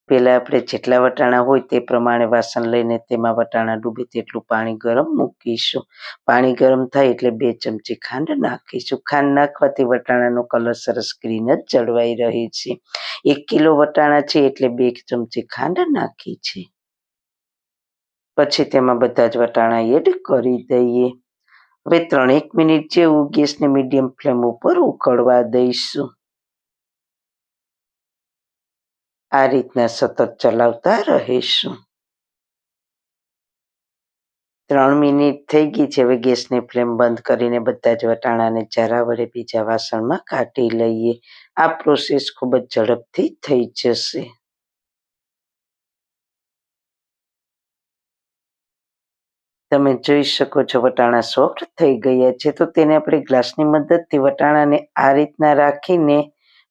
પહેલા આપણે જેટલા વટાણા હોય તે પ્રમાણે વાસણ લઈને તેમાં વટાણા ડૂબે તેટલું પાણી ગરમ મૂકીશું. પાણી ગરમ થાય એટલે 2 ચમચી ખાંડ નાખીશું. ખાંડ નાખવાથી વટાણાનો કલર સરસ ગ્રીન જ જળવાઈ રહે છે. 1 કિલો વટાણા છે એટલે 2 ચમચી ખાંડ નાખી છે. પછી તેમાં બધા જ વટાણા એડ કરી દઈએ. હવે 3 મિનિટ જેવું ગેસને મીડિયમ ફ્લેમ ઉપર ઉકળવા દઈશું. આ રીતના સતત ચલાવતા રહીશું. 3 મિનિટ થઈ ગઈ છે. હવે ગેસની ફ્લેમ બંધ કરીને બધા જ વટાણાને ઝારા વડે બીજા વાસણમાં કાઢી લઈએ. આ પ્રોસેસ ખૂબ જ ઝડપથી થઈ જશે. તમે જોઈ શકો છો વટાણા સોફ્ટ થઈ ગયા છે. તો તેને આપણે ગ્લાસની મદદથી વટાણાને આ રીતના રાખીને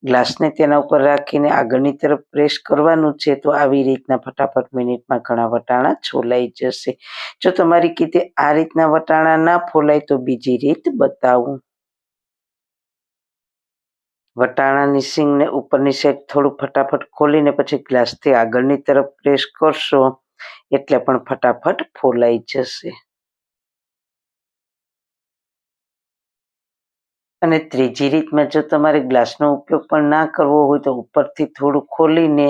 ગ્લાસને તેના ઉપર રાખીને આગળની તરફ પ્રેસ કરવાનું છે. તો આવી રીતના ફટાફટ મિનિટમાં ઘણા વટાણા છોલાઈ જશે. જો તમારી રીતે આ રીતના વટાણા ના ફોલાય તો બીજી રીત બતાવું. વટાણાની સીંગને ઉપરની સાઈડ થોડું ફટાફટ ખોલીને પછી ગ્લાસથી આગળની તરફ પ્રેસ કરશો એટલે પણ ફટાફટ ફોલાઈ જશે. અને ત્રીજી રીતમાં જો તમારે ગ્લાસનો ઉપયોગ પણ ના કરવો હોય તો ઉપરથી થોડું ખોલીને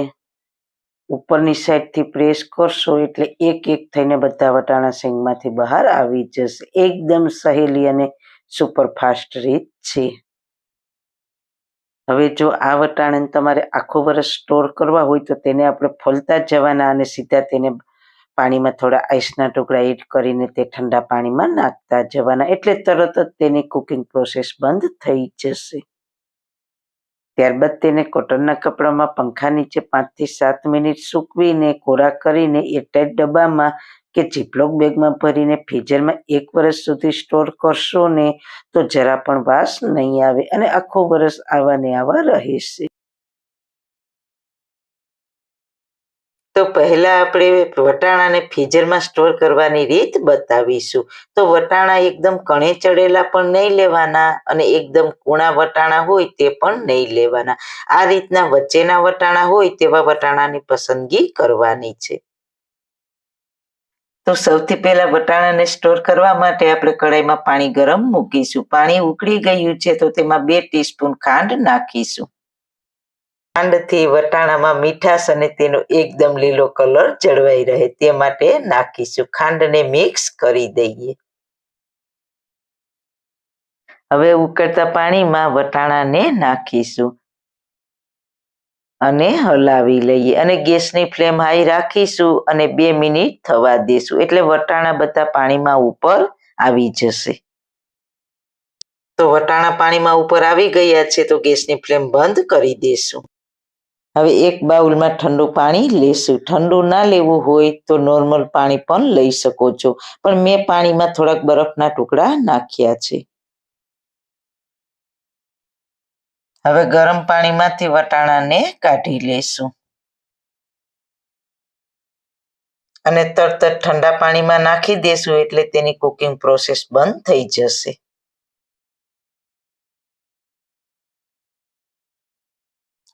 ઉપરની સાઈડથી પ્રેસ કરશો એટલે એક એક થઈને બધા વટાણા સીંગમાંથી બહાર આવી જશે. એકદમ સહેલી અને સુપરફાસ્ટ રીત છે. હવે જો આ વટાણાને તમારે આખું વર્ષ સ્ટોર કરવા હોય તો તેને આપણે ફોલતા જવાના અને સીધા તેને પાણીમાં થોડા આઈસના ટુકડા એડ કરીને તે ઠંડા પાણીમાં નાખતા જવાના. એટલે તરત જ તેની કુકિંગ પ્રોસેસ બંધ થઈ જશે. ત્યારબાદ તેને કોટનના કપડામાં પંખા નીચે 5 થી 7 મિનિટ સૂકવીને કોરા કરીને એરટાઈટ ડબ્બામાં કે ઝીપલોક બેગમાં ભરીને ફ્રીઝરમાં 1 વર્ષ સુધી સ્ટોર કરશો ને તો જરા પણ વાસ નહીં આવે અને આખું વર્ષ આવા ને આવા રહેશે. તો પહેલા આપણે વટાણાને ફ્રીઝરમાં સ્ટોર કરવાની રીત બતાવીશું. તો વટાણા એકદમ કણે ચડેલા પણ નહીં લેવાના અને એકદમ કૂણા વટાણા હોય તે પણ નહીં લેવાના. આ રીતના વચ્ચેના વટાણા હોય તેવા વટાણાની પસંદગી કરવાની છે. તો સૌથી પહેલા વટાણાને સ્ટોર કરવા માટે આપણે કઢાઈમાં પાણી ગરમ મૂકીશું. પાણી ઉકળી ગયું છે તો તેમાં 2 ટીસ્પૂન ખાંડ નાખીશું. ખાંડથી વટાણામાં મીઠાશ અને તેનો એકદમ લીલો કલર જળવાઈ રહે તે માટે નાખીશું. ખાંડને મિક્સ કરી દઈએ. હવે ઉકળતા પાણીમાં વટાણાને નાખીશું અને હલાવી લઈએ અને ગેસની ફ્લેમ હાઈ રાખીશું અને 2 મિનિટ થવા દેશું એટલે વટાણા બધા પાણીમાં ઉપર આવી જશે. તો વટાણા પાણીમાં ઉપર આવી ગયા છે તો ગેસની ફ્લેમ બંધ કરી દેશું. હવે એક બાઉલમાં ઠંડુ પાણી લેશું. ઠંડુ ના લેવું હોય તો નોર્મલ પાણી પણ લઈ શકો છો, પણ મેં પાણીમાં થોડાક બરફના ટુકડા નાખ્યા છે. હવે ગરમ પાણીમાંથી વટાણાને કાઢી લેશું અને તરત જ ઠંડા પાણીમાં નાખી દેશું એટલે તેની કુકિંગ પ્રોસેસ બંધ થઈ જશે.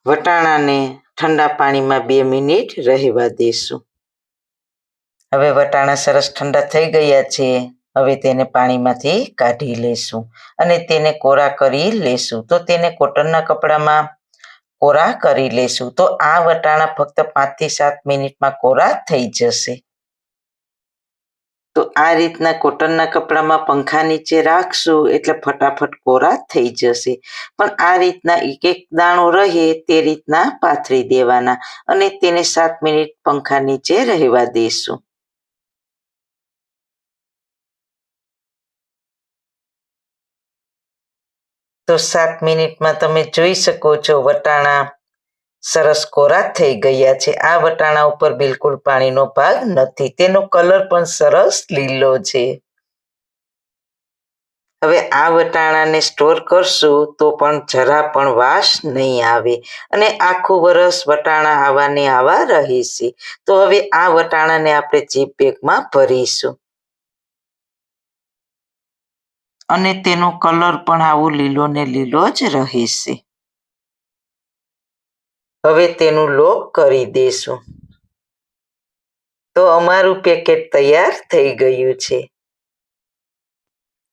વટાણાને ઠંડા પાણીમાં 2 મિનિટ રહેવા દેશું. હવે વટાણા સરસ ઠંડા થઈ ગયા છે. હવે તેને પાણીમાંથી કાઢી લેશું અને તેને કોરા કરી લેશું. તો તેને કોટનના કપડામાં કોરા કરી લેશું. તો આ વટાણા ફક્ત 5 થી 7 મિનિટમાં કોરા થઈ જશે. તો આ રીતના કોટનના કપડામાં પંખા નીચે રાખશું એટલે ફટાફટ કોરા થઈ જશે. પણ આ રીતના એક એક દાણો રહે તે રીતના પાથરી દેવાના અને તેને 7 મિનિટ પંખા નીચે રહેવા દેશું. તો 7 મિનિટમાં તમે જોઈ શકો છો વટાણા સરસ કોરા થઈ ગયા છે. આ વટાણા ઉપર બિલકુલ પાણીનો ભાગ નથી. તેનો કલર પણ સરસ લીલો છે. હવે આ વટાણાને સ્ટોર કરશું તો પણ જરા પણ વાસ નહીં આવે અને આખું વર્ષ વટાણા આવા ને આવા રહેશે. તો હવે આ વટાણાને આપણે ઝીપ બેગમાં ભરીશું અને તેનો કલર પણ આવો લીલો ને લીલો જ રહેશે. હવે તેનું લોક કરી દેશું. તો અમારું પેકેટ તૈયાર થઈ ગયું છે.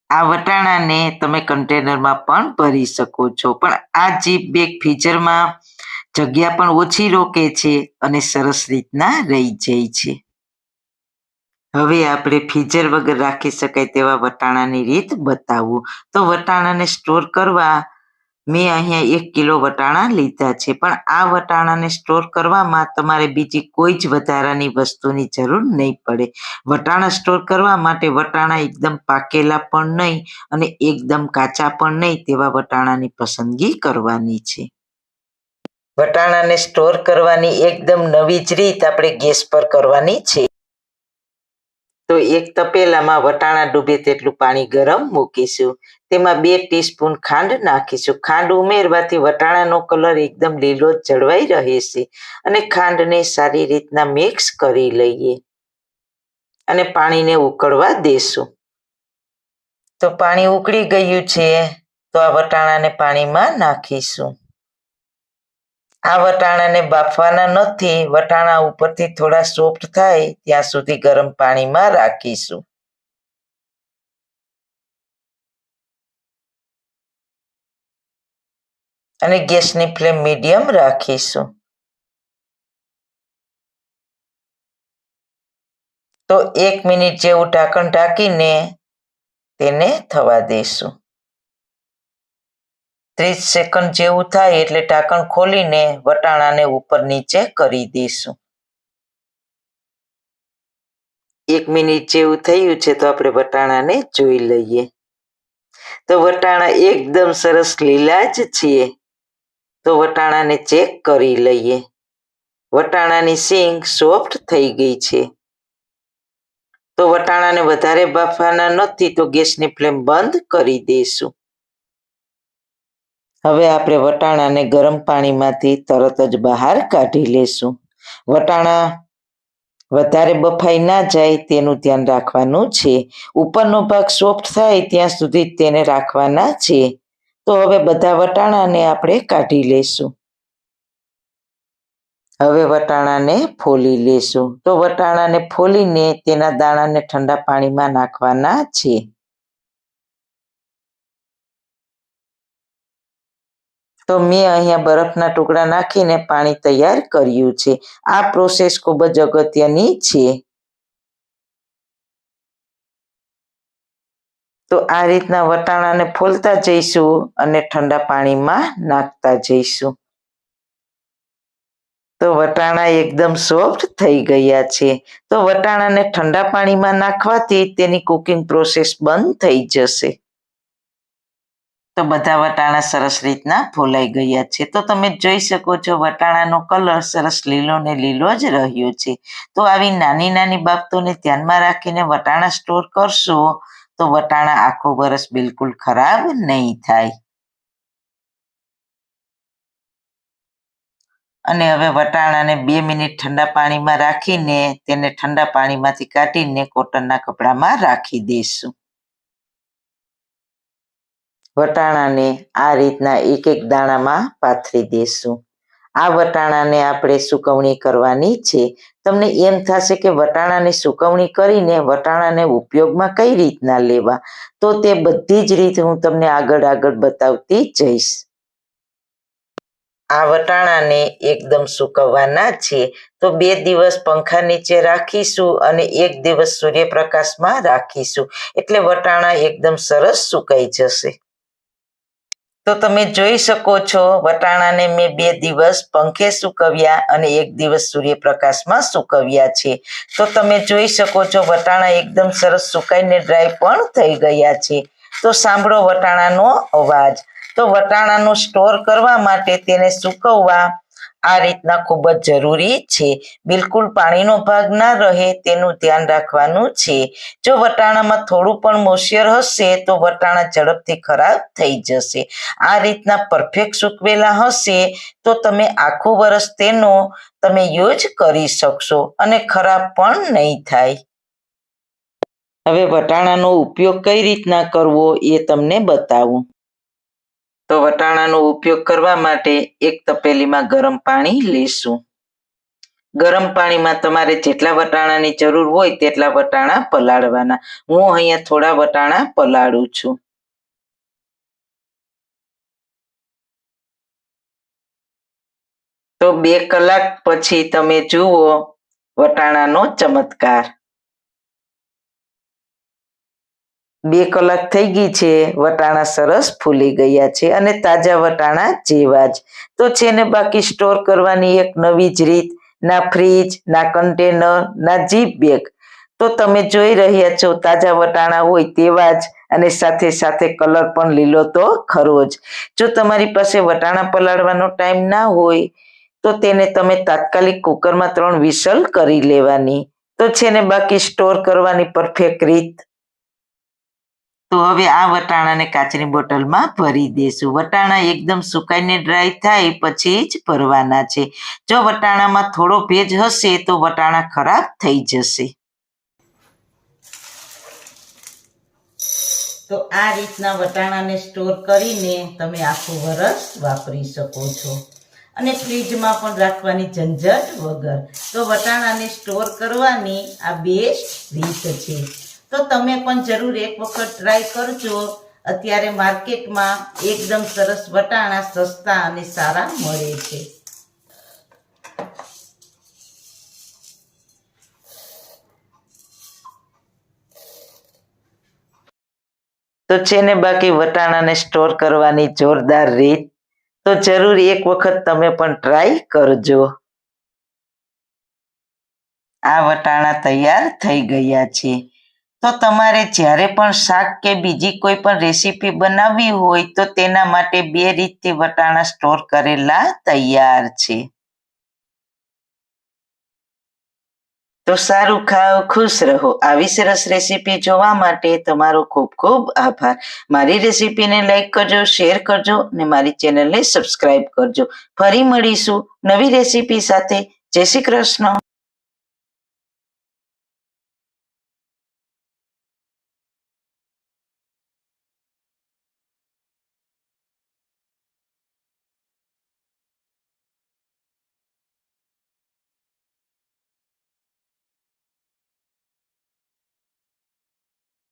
આ વટાણાને તમે કન્ટેનરમાં પણ ભરી શકો છો, પણ આ જીપ બેગ ફ્રીઝરમાં જગ્યા પણ ઓછી રોકે છે અને સરસ રીતના રહી જાય છે. હવે આપણે ફ્રીઝર વગર રાખી શકાય તેવા વટાણાની રીત બતાવું. તો વટાણાને સ્ટોર કરવા મેં અહીંયા 1 કિલો વટાણા લીધા છે, પણ આ વટાણાને સ્ટોર કરવામાં તમારે બીજી કોઈ જ વધારાની વસ્તુની જરૂર નહીં પડે. વટાણા સ્ટોર કરવા માટે વટાણા એકદમ પાકેલા પણ નહીં અને એકદમ કાચા પણ નહીં તેવા વટાણાની પસંદગી કરવાની છે. વટાણાને સ્ટોર કરવાની એકદમ નવી જ રીત આપણે ગેસ પર કરવાની છે. તો એક તપેલામાં વટાણા ડૂબે તેટલું પાણી ગરમ મૂકીશું. તેમાં 2 ટીસ્પૂન ખાંડ નાખીશું. ખાંડ ઉમેરવાથી વટાણાનો કલર એકદમ લીલો જળવાઈ રહે છે અને ખાંડને સારી રીતના મિક્સ કરી લઈએ અને પાણીને ઉકળવા દેશું. તો પાણી ઉકળી ગયું છે, તો આ વટાણાને પાણીમાં નાખીશું. આ વટાણાને બાફવાના નથી, વટાણા ઉપરથી થોડા સોફ્ટ થાય ત્યાં સુધી ગરમ પાણીમાં રાખીશું. અને ગેસની ફ્લેમ મીડિયમ રાખીશું. તો 1 મિનિટ જેવું ઢાંકણ ઢાંકીને તેને થવા દેશું. 30 સેકન્ડ જેવું થાય એટલે ઢાંકણ ખોલીને વટાણાને ઉપર નીચે કરી દઈશું. 1 મિનિટ જેવું થયું છે, તો આપણે વટાણાને જોઈ લઈએ. તો વટાણા એકદમ સરસ લીલા જ છે. તો વટાણાને ચેક કરી લઈએ. વટાણાની સીંગ સોફ્ટ થઈ ગઈ છે. તો વટાણાને વધારે બાફવાના નથી, તો ગેસની ફ્લેમ બંધ કરી દઈશું. હવે આપણે વટાણાને ગરમ પાણીમાંથી તરત જ બહાર કાઢી લેશું. વટાણા વધારે બફાઈ ના જાય તેનું ધ્યાન રાખવાનું છે. ઉપરનો ભાગ સોફ્ટ થાય ત્યાં સુધી તેને રાખવાના છે. તો હવે બધા વટાણાને આપણે કાઢી લેશું. હવે વટાણાને ફોલી લેશું. તો વટાણાને ફોલીને તેના દાણાને ઠંડા પાણીમાં નાખવાના છે. તો મેં અહીંયા બરફના ટુકડા નાખીને પાણી તૈયાર કર્યું છે. આ પ્રોસેસ ખૂબ જ અગત્યની છે. તો આ રીતના વટાણાને ફોલતા જઈશું અને ઠંડા પાણીમાં નાખતા જઈશું. તો વટાણા એકદમ સોફ્ટ થઈ ગયા છે. તો વટાણાને ઠંડા પાણીમાં નાખવાથી તેની કુકિંગ પ્રોસેસ બંધ થઈ જશે. તો બધા વટાણા સરસ રીતના ફોલાઈ ગયા છે. તો તમે જોઈ શકો છો વટાણાનો કલર સરસ લીલો ને લીલો જ રહ્યો છે. તો આવી નાની નાની બાબતોને ધ્યાનમાં રાખીને વટાણા સ્ટોર કરશો તો વટાણા આખું વર્ષ બિલકુલ ખરાબ નહીં થાય. અને હવે વટાણાને 2 મિનિટ ઠંડા પાણીમાં રાખીને તેને ઠંડા પાણીમાંથી કાઢીને કોટનના કપડામાં રાખી દઈશું. વટાણાને આ રીતના એક એક દાણામાં પાથરી દઈશું. આ વટાણાને આપણે સુકવણી કરવાની છે. તમને એમ થશે કે વટાણાની સુકવણી કરીને વટાણાને ઉપયોગમાં કઈ રીતના લેવા, તો તે બધી જ રીત હું તમને આગળ બતાવતી જઈશ. આ વટાણાને એકદમ સુકવવાના છે. તો 2 દિવસ પંખા નીચે રાખીશું અને 1 દિવસ સૂર્યપ્રકાશમાં રાખીશું, એટલે વટાણા એકદમ સરસ સુકાઈ જશે. તો તમે જોઈ શકો છો વટાણાને મેં 2 દિવસ પંખે સૂકવ્યા અને 1 દિવસ સૂર્યપ્રકાશમાં સૂકવ્યા છે. તો તમે જોઈ શકો છો વટાણા એકદમ સરસ સુકાઈને ડ્રાય પણ થઈ ગયા છે. તો સાંભળો વટાણાનો અવાજ. તો વટાણાનું સ્ટોર કરવા માટે તેને સૂકવવા આ રીતના ખૂબ જ જરૂરી છે. બિલકુલ પાણીનો ભાગ ના રહે તેનું ધ્યાન રાખવાનું છે. જો વટાણામાં થોડું પણ મોઇશ્ચર હશે તો વટાણા ઝડપથી ખરાબ થઈ જશે. આ રીતના પરફેક્ટ સૂકવેલા હશે તો તમે આખું વર્ષ તેનો તમે યુઝ કરી શકશો અને ખરાબ પણ નહીં થાય. હવે વટાણાનો ઉપયોગ કઈ રીતના કરવો એ તમને બતાવું. તો વટાણાનો ઉપયોગ કરવા માટે એક તપેલીમાં ગરમ પાણી લેશું. ગરમ પાણીમાં તમારે જેટલા વટાણાની જરૂર હોય તેટલા વટાણા પલાળવાના. હું અહીંયા થોડા વટાણા પલાળું છું. તો 2 કલાક પછી તમે જુઓ વટાણાનો ચમત્કાર. 2 કલાક થઈ ગઈ છે, વટાણા સરસ ફૂલી ગયા છે અને તાજા વટાણા જેવા જ. તો છે ને બાકી સ્ટોર કરવાની એક નવી જ રીત, ના ફ્રીજ, ના કન્ટેનર, ના જીપ બેગ. તો તમે જોઈ રહ્યા છો તાજા વટાણા હોય તેવા જ અને સાથે સાથે કલર પણ લીલો તો ખરો જ. જો તમારી પાસે વટાણા પલાળવાનો ટાઈમ ના હોય તો તેને તમે તાત્કાલિક કુકરમાં 3 વિસલ કરી લેવાની. તો છે ને બાકી સ્ટોર કરવાની પરફેક્ટ રીત. તો હવે આ વટાણાને કાચની બોટલમાં ભરી દેશું. વટાણા એકદમ સુકાઈને ડ્રાય થાય પછી જ ભરવાના છે. જો વટાણામાં થોડો ભેજ હશે તો વટાણા ખરાબ થઈ જશે. તો આ રીતના વટાણાને સ્ટોર કરીને તમે આખું વરસ વાપરી શકો છો અને ફ્રીજમાં પણ રાખવાની ઝંઝટ વગર. તો વટાણાને સ્ટોર કરવાની આ બેસ્ટ રીત છે. તો તમે પણ જરૂર એક વખત ટ્રાય કરજો. અત્યારે માર્કેટમાં એકદમ સરસ વટાણા સસ્તા અને સારા મળે છે. તો છે ને બાકી વટાણાને સ્ટોર કરવાની જોરદાર રીત. તો જરૂર એક વખત તમે પણ ટ્રાય કરજો. આ વટાણા તૈયાર થઈ ગયા છે. તો તમારે જ્યારે પણ શાક કે બીજી કોઈ પણ રેસીપી બનાવવી હોય તો તેના માટે 2 રીતથી વટાણા સ્ટોર કરેલા તૈયાર છે. તો સારું ખાઓ, ખુશ રહો. આવી સરસ રેસીપી જોવા માટે તમારો ખૂબ ખૂબ આભાર. મારી રેસીપીને લાઈક કરજો, શેર કરજો અને મારી ચેનલને સબસ્ક્રાઈબ કરજો. ફરી મળીશું નવી રેસીપી સાથે. જય શ્રી કૃષ્ણ.